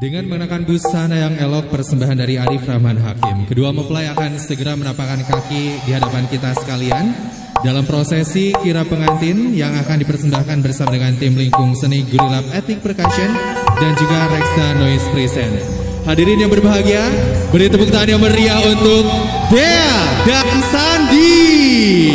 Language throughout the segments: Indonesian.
Dengan mengenakan busana yang elok persembahan dari Arif Rahman Hakim, kedua mempelai akan segera menapakkan kaki di hadapan kita sekalian dalam prosesi kirap pengantin yang akan dipersembahkan bersama dengan tim lingkung seni Gurilap Ethnic Percussion dan juga Reksa Noise Present. Hadirin yang berbahagia, beri tepuk tangan yang meriah untuk Dea dan Sandi.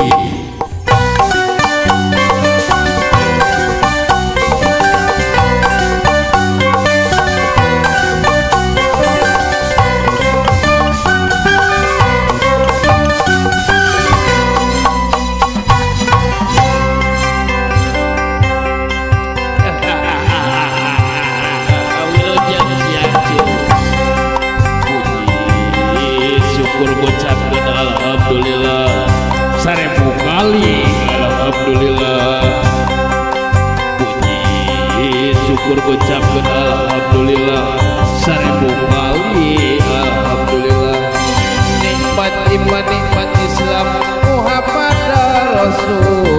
Alhamdulillah, seribu kali alhamdulillah. Puji syukur ucapkan alhamdulillah, seribu kali alhamdulillah. Nikmat iman, nikmat Islam, Muhammad Rasulullah.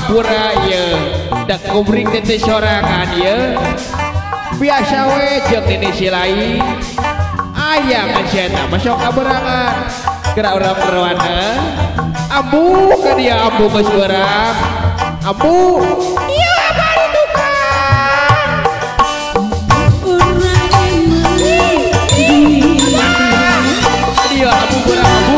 Buraya dak kubring tete sorangan ya biasa we jeung nini silai aya ngeusieuna masuk kaberangan gerak urang perwana ambu ka dia ambu geus beurang ambu ieu apa itu kan dia ambu beurang ambu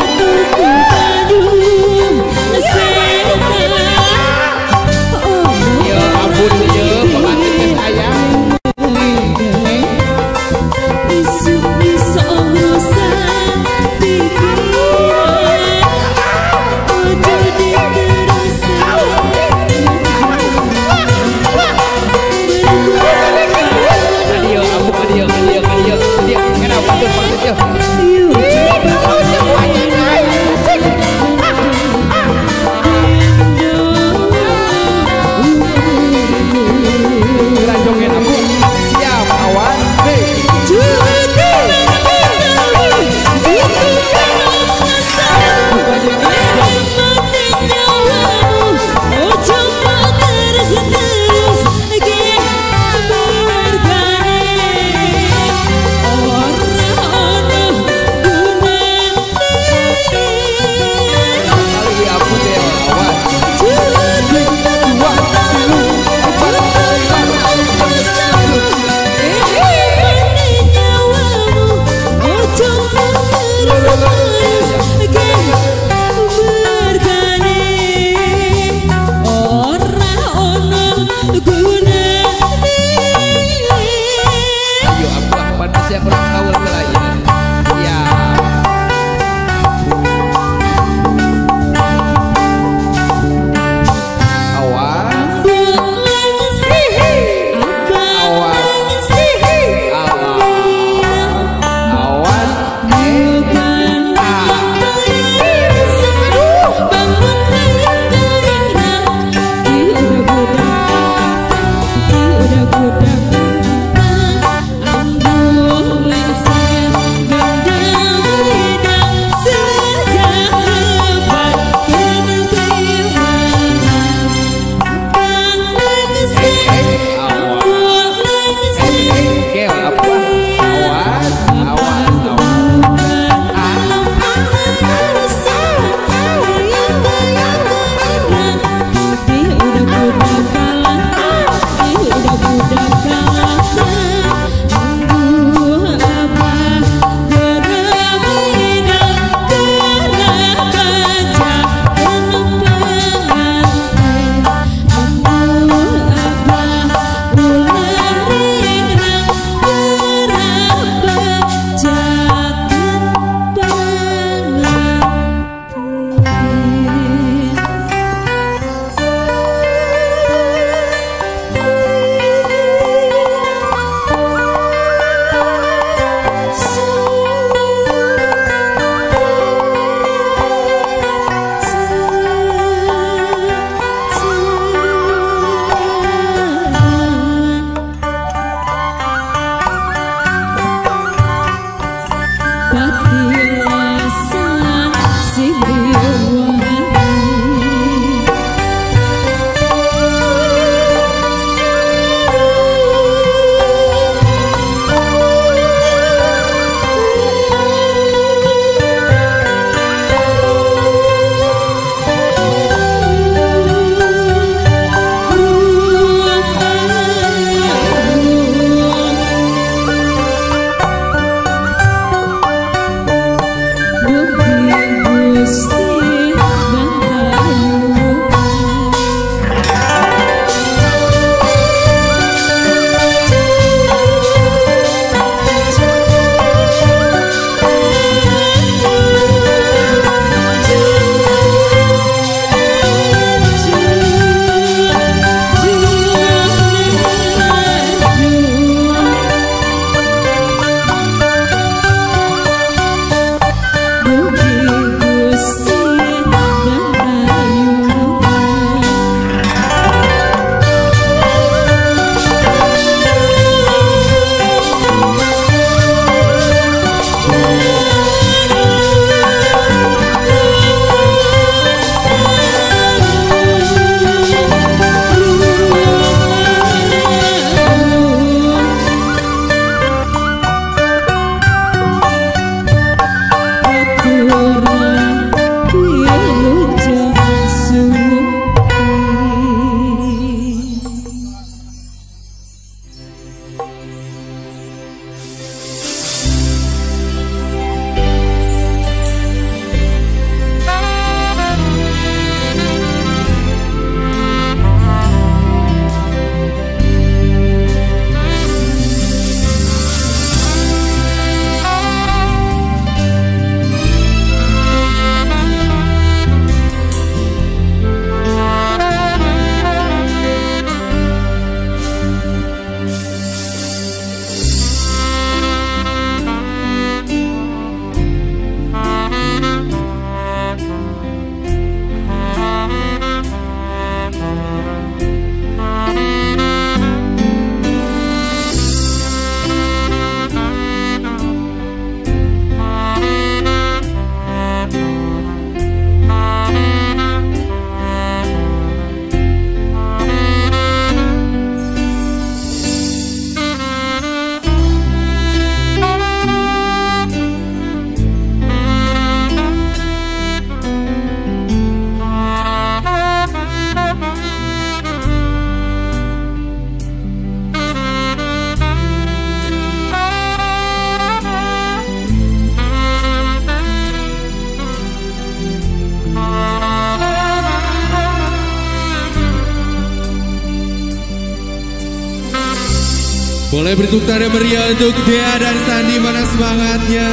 Boleh beri tepuk tangan meriah untuk Dea dan Sandi, mana semangatnya?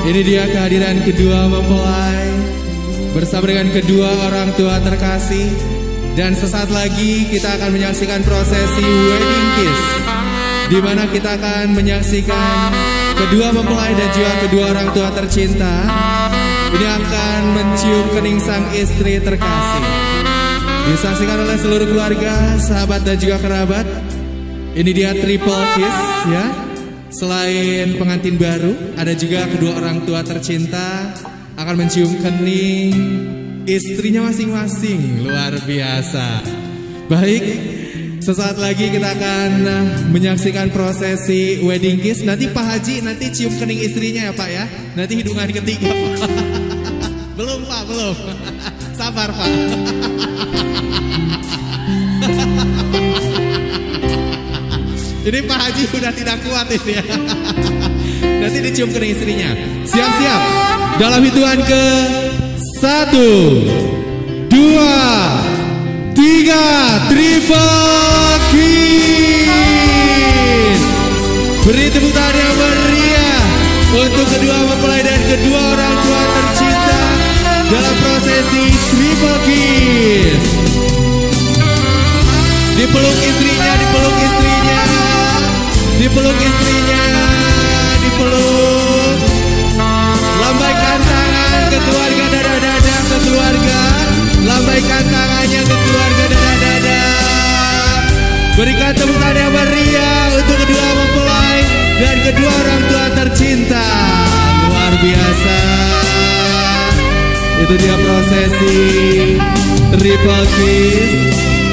Ini dia kehadiran kedua mempelai bersama dengan kedua orang tua terkasih. Dan sesaat lagi kita akan menyaksikan prosesi wedding kiss, di mana kita akan menyaksikan kedua mempelai dan juga kedua orang tua tercinta ini akan mencium kening sang istri terkasih. Disaksikan oleh seluruh keluarga, sahabat dan juga kerabat. Ini dia triple kiss ya. Selain pengantin baru, ada juga kedua orang tua tercinta akan mencium kening istrinya masing-masing. Luar biasa. Baik, sesaat lagi kita akan menyaksikan prosesi wedding kiss. Nanti Pak Haji nanti cium kening istrinya ya Pak ya. Nanti hitungan ketiga Pak. Belum Pak, belum. Sabar Pak. Ini Pak Haji udah tidak kuat ini ya. Nanti dicium kening istrinya. Siap-siap. Dalam hitungan ke 1, 2, 3, triple kiss. Beri tepuk tangan yang meriah untuk kedua mempelai dan kedua orang tua tercinta dalam prosesi triple kiss. Dipeluk istrinya, dipeluk istrinya, dipeluk istrinya, dipeluk. Lambaikan tangan ke keluarga, dadah-dadah ke keluarga. Lambaikan tangannya ke keluarga, dadah-dadah. Berikan tepuk tangan yang meriah untuk kedua mempelai dan kedua orang tua tercinta. Luar biasa. Itu dia prosesi triple kiss.